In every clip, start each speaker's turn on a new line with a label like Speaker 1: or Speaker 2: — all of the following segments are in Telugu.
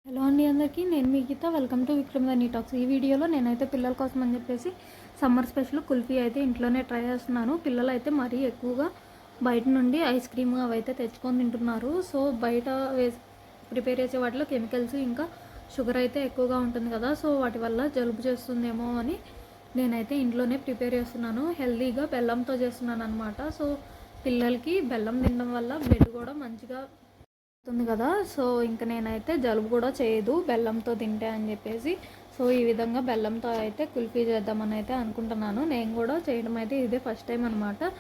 Speaker 1: హలో అండి అందరికీ, నేను మీ Geetha. Welcome to Vikram the talks. ఈ వీడియోలో నేనైతే పిల్లల కోసం అని చెప్పేసి సమ్మర్ స్పెషల్ కుల్ఫీ అయితే ఇంట్లోనే ట్రై చేస్తున్నాను. పిల్లలు అయితే మరీ ఎక్కువగా బయట నుండి ఐస్ క్రీమ్ అవైతే తెచ్చుకొని తింటున్నారు. సో బయట ప్రిపేర్ చేసే వాటిలో కెమికల్స్ ఇంకా షుగర్ అయితే ఎక్కువగా ఉంటుంది కదా, సో వాటి వల్ల జలుబు చేస్తుందేమో అని నేనైతే ఇంట్లోనే ప్రిపేర్ చేస్తున్నాను. హెల్తీగా బెల్లంతో చేస్తున్నాను అనమాట. సో పిల్లలకి బెల్లం తినడం వల్ల బ్లడ్ కూడా మంచిగా అవుతుంది కదా, సో ఇంకా నేనైతే జలుబు కూడా చేయదు బెల్లంతో తింటే అని చెప్పేసి, సో ఈ విధంగా బెల్లంతో అయితే కుల్ఫీ చేద్దామని అయితే అనుకుంటున్నాను. నేను కూడా చేయడం అయితే ఇదే ఫస్ట్ టైం అనమాట.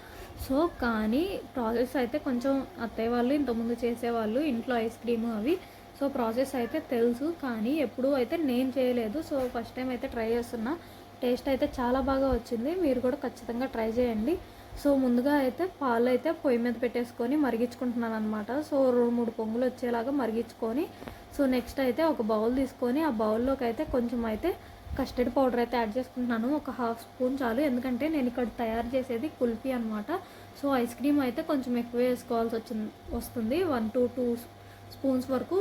Speaker 1: సో కానీ ప్రాసెస్ అయితే కొంచెం అత్తయ్య వాళ్ళు ఇంతకుముందు చేసేవాళ్ళు ఇంట్లో ఐస్ క్రీము అవి, సో ప్రాసెస్ అయితే తెలుసు కానీ ఎప్పుడూ అయితే నేను చేయలేదు. సో ఫస్ట్ టైం అయితే ట్రై చేస్తున్నా. టేస్ట్ అయితే చాలా బాగా వచ్చింది. మీరు కూడా ఖచ్చితంగా ట్రై చేయండి. సో ముందుగా అయితే పాలు అయితే పొయ్యి మీద పెట్టేసుకొని మరిగించుకుంటున్నాను అనమాట. సో 2-3 పొంగులు వచ్చేలాగా మరిగించుకొని, సో నెక్స్ట్ అయితే ఒక బౌల్ తీసుకొని ఆ బౌల్లోకి అయితే కొంచెం అయితే కస్టర్డ్ పౌడర్ అయితే యాడ్ చేసుకుంటున్నాను. ఒక 1/2 స్పూన్ చాలు, ఎందుకంటే నేను ఇక్కడ తయారు చేసేది కుల్ఫీ అనమాట. సో ఐస్ క్రీమ్ అయితే కొంచెం ఎక్కువ వేసుకోవాల్సి వస్తుంది. 1 to 2 స్పూన్స్ వరకు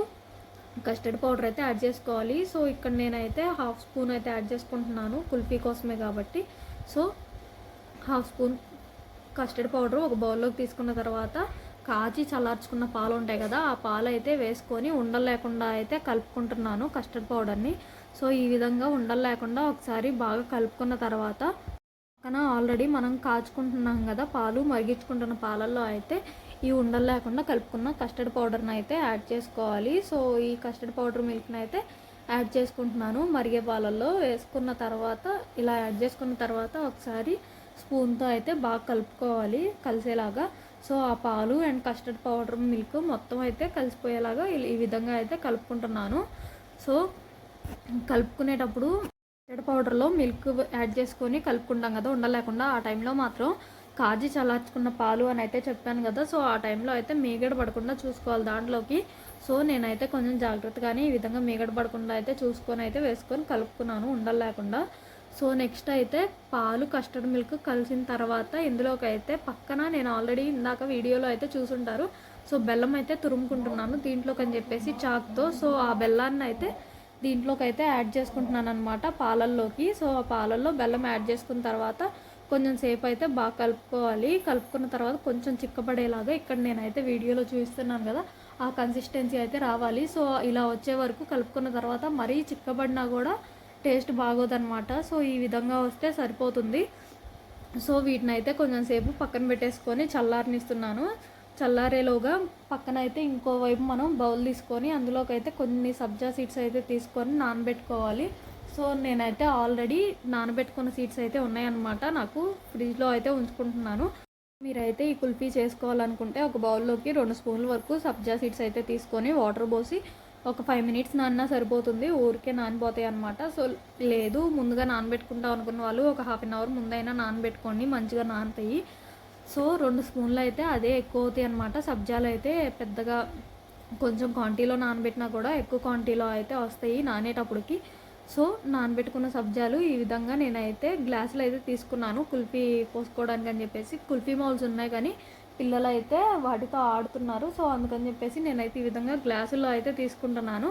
Speaker 1: కస్టర్డ్ పౌడర్ అయితే యాడ్ చేసుకోవాలి. సో ఇక్కడ నేనైతే 1/2 స్పూన్ అయితే యాడ్ చేసుకుంటున్నాను, కుల్ఫీ కోసమే కాబట్టి. సో 1/2 స్పూన్ కస్టర్డ్ పౌడర్ ఒక బౌల్లోకి తీసుకున్న తర్వాత కాచి చల్లార్చుకున్న పాలు ఉంటాయి కదా, ఆ పాలు అయితే వేసుకొని ఉండలు లేకుండా అయితే కలుపుకుంటున్నాను కస్టర్డ్ పౌడర్ని. సో ఈ విధంగా ఉండలు లేకుండా ఒకసారి బాగా కలుపుకున్న తర్వాత పక్కన ఆల్రెడీ మనం కాచుకుంటున్నాం కదా పాలు, మరిగించుకుంటున్న పాలల్లో అయితే ఈ ఉండలు లేకుండా కలుపుకున్న కస్టర్డ్ పౌడర్ని అయితే యాడ్ చేసుకోవాలి. సో ఈ కస్టర్డ్ పౌడర్ మిల్క్ని అయితే యాడ్ చేసుకుంటున్నాను మరిగే పాలల్లో. వేసుకున్న తర్వాత ఇలా యాడ్ చేసుకున్న తర్వాత ఒకసారి స్పూన్తో అయితే బాగా కలుపుకోవాలి కలిసేలాగా. సో ఆ పాలు అండ్ కస్టర్డ్ పౌడర్ మిల్క్ మొత్తం అయితే కలిసిపోయేలాగా ఈ విధంగా అయితే కలుపుకుంటున్నాను. సో కలుపుకునేటప్పుడు కస్టర్డ్ పౌడర్లో మిల్క్ యాడ్ చేసుకొని కలుపుకుంటాం కదా ఉండలేకుండా, ఆ టైంలో మాత్రం కాజీ చల్లార్చుకున్న పాలు అని అయితే చెప్పాను కదా, సో ఆ టైంలో అయితే మీగడ పడకుండా చూసుకోవాలి దాంట్లోకి. సో నేనైతే కొంచెం జాగ్రత్తగానే ఈ విధంగా మీగడ పడకుండా అయితే చూసుకొని అయితే వేసుకొని కలుపుకున్నాను ఉండలేకుండా. సో నెక్స్ట్ అయితే పాలు కస్టర్డ్ మిల్క్ కలిసిన తర్వాత ఇందులోకి అయితే పక్కన నేను ఆల్రెడీ ఇందాక వీడియోలో అయితే చూసుంటారు, సో బెల్లం అయితే తురుముకుంటున్నాను దీంట్లోకి అని చెప్పేసి చాక్తో. సో ఆ బెల్లాన్ని అయితే దీంట్లోకి అయితే యాడ్ చేసుకుంటున్నాను అనమాట పాలల్లోకి. సో ఆ పాలల్లో బెల్లం యాడ్ చేసుకున్న తర్వాత కొంచెం సేపు అయితే బాగా కలుపుకోవాలి. కలుపుకున్న తర్వాత కొంచెం చిక్కబడేలాగా ఇక్కడ నేనైతే వీడియోలో చూపిస్తున్నాను కదా, ఆ కన్సిస్టెన్సీ అయితే రావాలి. సో ఇలా వచ్చే వరకు కలుపుకున్న తర్వాత మరీ చిక్కబడినా కూడా టేస్ట్ బాగోదన్నమాట. సో ఈ విధంగా వస్తే సరిపోతుంది. సో వీటిని అయితే కొంచెం సేపు పక్కన పెట్టేసుకొని చల్లారనిస్తున్నాను. చల్లారేలోగా పక్కన అయితే ఇంకోవైపు మనం బౌల్ తీసుకొని అందులోకి అయితే కొన్ని సబ్జా సీడ్స్ అయితే తీసుకొని నానబెట్టుకోవాలి. సో నేనైతే ఆల్రెడీ నానబెట్టుకున్న సీడ్స్ అయితే ఉన్నాయన్నమాట, నాకు ఫ్రిడ్జ్లో అయితే ఉంచుకుంటున్నాను. మీరైతే ఈ కుల్ఫీ చేసుకోవాలనుకుంటే ఒక బౌల్లోకి 2 స్పూన్ల వరకు సబ్జా సీడ్స్ అయితే తీసుకొని వాటర్ పోసి ఒక 5 మినిట్స్ నానినా సరిపోతుంది, ఊరికే నానిపోతాయి అనమాట. సో లేదు ముందుగా నానబెట్టుకుంటాం అనుకున్న వాళ్ళు ఒక 1/2 అవర్ ముందైనా నానబెట్టుకోండి, మంచిగా నానుతాయి. సో 2 స్పూన్లు అయితే అదే ఎక్కువ అవుతాయి అనమాట. సబ్జాలు అయితే పెద్దగా కొంచెం క్వాంటిటీలో నానబెట్టినా కూడా ఎక్కువ క్వాంటిటీలో అయితే వస్తాయి నానేటప్పటికి. సో నానబెట్టుకున్న సబ్జాలు ఈ విధంగా నేనైతే గ్లాసులు అయితే తీసుకున్నాను కుల్ఫీ పోసుకోవడానికి అని చెప్పేసి. కుల్ఫీ మౌల్స్ ఉన్నాయి కానీ పిల్లలు అయితే వాటితో ఆడుతున్నారు, సో అందుకని చెప్పేసి నేనైతే ఈ విధంగా గ్లాసుల్లో అయితే తీసుకుంటున్నాను.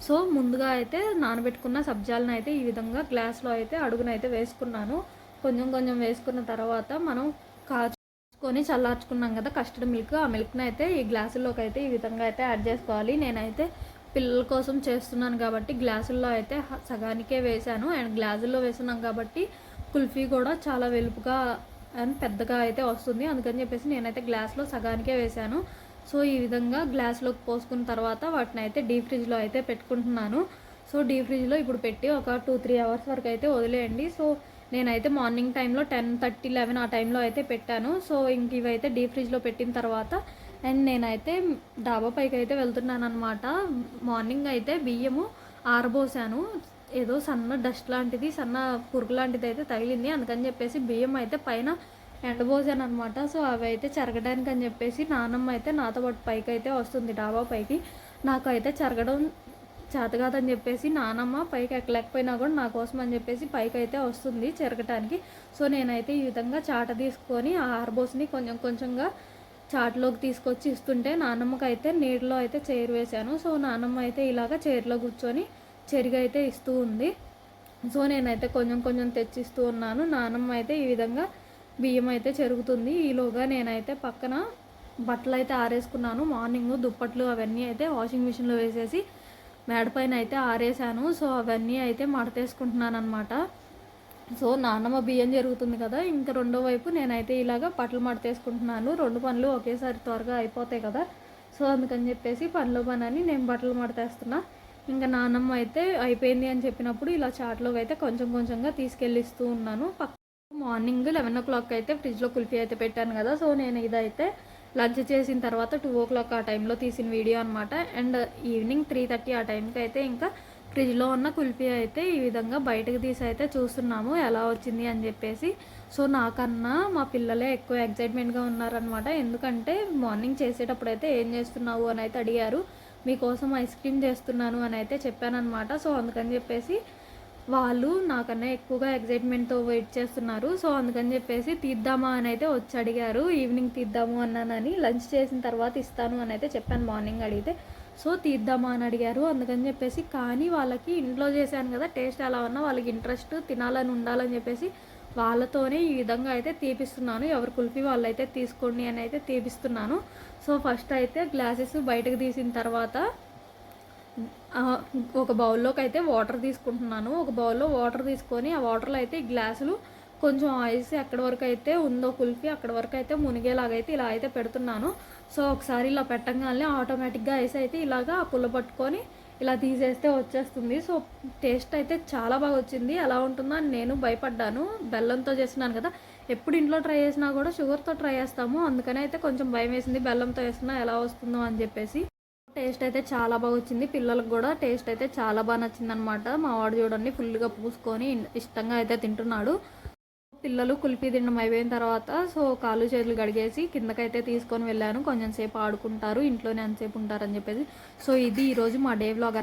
Speaker 1: సో ముందుగా అయితే నానబెట్టుకున్న సబ్జాలను అయితే ఈ విధంగా గ్లాస్లో అయితే అడుగునైతే వేసుకున్నాను. కొంచెం కొంచెం వేసుకున్న తర్వాత మనం కాచుకొని చల్లార్చుకున్నాం కదా కస్టర్డ్ మిల్క్, ఆ మిల్క్ని అయితే ఈ గ్లాసుల్లోకి అయితే ఈ విధంగా అయితే యాడ్ చేసుకోవాలి. నేనైతే పిల్లల కోసం చేస్తున్నాను కాబట్టి గ్లాసుల్లో అయితే సగానికే వేసాను, అండ్ గ్లాసుల్లో వేస్తున్నాం కాబట్టి కుల్ఫీ కూడా చాలా వెలుపుగా అండ్ పెద్దగా అయితే వస్తుంది, అందుకని చెప్పేసి నేనైతే గ్లాస్లో సగానికే వేసాను. సో ఈ విధంగా గ్లాస్లోకి పోసుకున్న తర్వాత వాటిని అయితే డీప్ ఫ్రిడ్జ్లో అయితే పెట్టుకుంటున్నాను. సో డీప్ ఫ్రిడ్జ్లో ఇప్పుడు పెట్టి ఒక 2-3 అవర్స్ వరకు అయితే వదిలేయండి. సో నేనైతే మార్నింగ్ టైంలో 10:30-11 ఆ టైంలో అయితే పెట్టాను. సో ఇంక ఇవైతే డీప్ ఫ్రిడ్జ్లో పెట్టిన తర్వాత అండ్ నేనైతే డాబా పైకి అయితే వెళ్తున్నాను అనమాట. మార్నింగ్ అయితే బియ్యము ఆరబోసాను, ఏదో సన్న డస్ట్ లాంటిది సన్న పురుగు లాంటిది అయితే తగిలింది, అందుకని చెప్పేసి బియ్యం అయితే పైన ఎండబోసాను అనమాట. సో అవి అయితే చెరగడానికి అని చెప్పేసి నానమ్మ అయితే నాతో పాటు పైకి అయితే వస్తుంది డాబా పైకి. నాకైతే చెరగడం చేత కాదని చెప్పేసి నానమ్మ పైకి ఎక్కలేకపోయినా కూడా నా కోసం అని చెప్పేసి పైకి అయితే వస్తుంది చెరగటానికి. సో నేనైతే ఈ విధంగా చాట తీసుకొని ఆ ఆరబోస్ని కొంచెం కొంచెంగా చాట్లోకి తీసుకొచ్చి ఇస్తుంటే నాన్నమ్మకి అయితే నీటిలో అయితే చైర్ వేశాను. సో నాన్నమ్మ అయితే ఇలాగ చైర్లో కూర్చొని చెరిగి అయితే ఇస్తూ ఉంది. సో నేనైతే కొంచెం కొంచెం తెచ్చిస్తూ ఉన్నాను. నాన్నమ్మ అయితే ఈ విధంగా బియ్యం అయితే చెరుగుతుంది. ఈలోగా నేనైతే పక్కన బట్టలు అయితే ఆరేసుకున్నాను. మార్నింగ్ దుప్పట్లు అవన్నీ అయితే వాషింగ్ మిషన్లో వేసేసి మేడపైన అయితే ఆరేసాను. సో అవన్నీ అయితే మడతేసుకుంటున్నాను అనమాట. సో నాన్నమ్మ బియ్యం జరుగుతుంది కదా, ఇంకా రెండో వైపు నేనైతే ఇలాగ బట్టలు మడతేసుకుంటున్నాను. 2 పనులు ఒకేసారి త్వరగా అయిపోతాయి కదా, సో అందుకని చెప్పేసి పనిలో పని అని నేను బట్టలు మడతేస్తున్నా. ఇంకా నాన్నమ్మ అయితే అయిపోయింది అని చెప్పినప్పుడు ఇలా చాట్లోకి అయితే కొంచెం కొంచెంగా తీసుకెళ్ళిస్తూ ఉన్నాను. మార్నింగ్ 11 o'clock అయితే ఫ్రిడ్జ్లో కుల్ఫీ అయితే పెట్టాను కదా, సో నేను ఇదైతే లంచ్ చేసిన తర్వాత 2 o'clock ఆ టైంలో తీసిన వీడియో అనమాట. అండ్ ఈవినింగ్ 3:30 ఆ టైంకి అయితే ఇంకా ఫ్రిడ్జ్లో ఉన్న కుల్ఫీ అయితే ఈ విధంగా బయటకు తీసి అయితే చూస్తున్నాము ఎలా వచ్చింది అని చెప్పేసి. సో నాకన్నా మా పిల్లలే ఎక్కువ ఎక్సైట్మెంట్గా ఉన్నారనమాట. ఎందుకంటే మార్నింగ్ చేసేటప్పుడు అయితే ఏం చేస్తున్నావు అని అయితే అడిగారు. మీకోసం ఐస్ క్రీమ్ చేస్తున్నాను అని అయితే చెప్పానమాట. సో అందుకని చెప్పేసి వాళ్ళు నాకన్నా ఎక్కువగా ఎక్సైట్మెంట్తో వెయిట్ చేస్తున్నారు. సో అందుకని చెప్పేసి తీద్దామా అని అయితే వచ్చి అడిగారు. ఈవినింగ్ తీద్దాము అన్నానని, లంచ్ చేసిన తర్వాత ఇస్తాను అని అయితే చెప్పాను మార్నింగ్ అడిగితే. సో తీద్దామా అని అడిగారు. అందుకని చెప్పేసి కానీ వాళ్ళకి ఇంట్లో చేశాను కదా, టేస్ట్ ఎలా ఉన్నా వాళ్ళకి ఇంట్రెస్ట్ తినాలని ఉండాలని చెప్పేసి వాళ్ళతోనే ఈ విధంగా అయితే తీపిస్తున్నాను. ఎవరు కుల్ఫీ వాళ్ళు అయితే తీసుకోండి అని అయితే తీపిస్తున్నాను. సో ఫస్ట్ అయితే గ్లాసెస్ బయటకు తీసిన తర్వాత ఒక బౌల్లోకి అయితే వాటర్ తీసుకుంటున్నాను. ఒక బౌల్లో వాటర్ తీసుకొని ఆ వాటర్లో అయితే ఈ గ్లాసులు కొంచెం ఐస్ ఎక్కడి వరకు అయితే ఉందో కుల్ఫీ అక్కడి వరకు అయితే మునిగేలాగైతే ఇలా అయితే పెడుతున్నాను. సో ఒకసారి ఇలా పెట్టగానే ఆటోమేటిక్గా ఐస్ అయితే ఇలాగా పుల్ల పట్టుకొని ఇలా తీసేస్తే వచ్చేస్తుంది. సో టేస్ట్ అయితే చాలా బాగా వచ్చింది. ఎలా ఉంటుందో అని నేను భయపడ్డాను. బెల్లంతో చేస్తున్నాను కదా, ఎప్పుడు ఇంట్లో ట్రై చేసినా కూడా షుగర్తో ట్రై చేస్తాము, అందుకని అయితే కొంచెం భయం వేసింది బెల్లంతో వేసినా ఎలా వస్తుందో అని చెప్పేసి. టేస్ట్ అయితే చాలా బాగా వచ్చింది. పిల్లలకు కూడా టేస్ట్ అయితే చాలా బాగా నచ్చిందనమాట. మా వాడు చూడండి ఫుల్గా పూసుకొని ఇష్టంగా అయితే తింటున్నాడు. పిల్లలు కుల్ఫీ తినడం అయిపోయిన తర్వాత సో కాళ్ళు చేతులు కడిగేసి కిందకైతే తీసుకొని వెళ్ళాను. కొంచెం సేపు ఆడుకుంటారు, ఇంట్లోనే అంతసేపు ఉంటారని చెప్పేసి. సో ఇది ఈరోజు మా డే వ్లాగ్.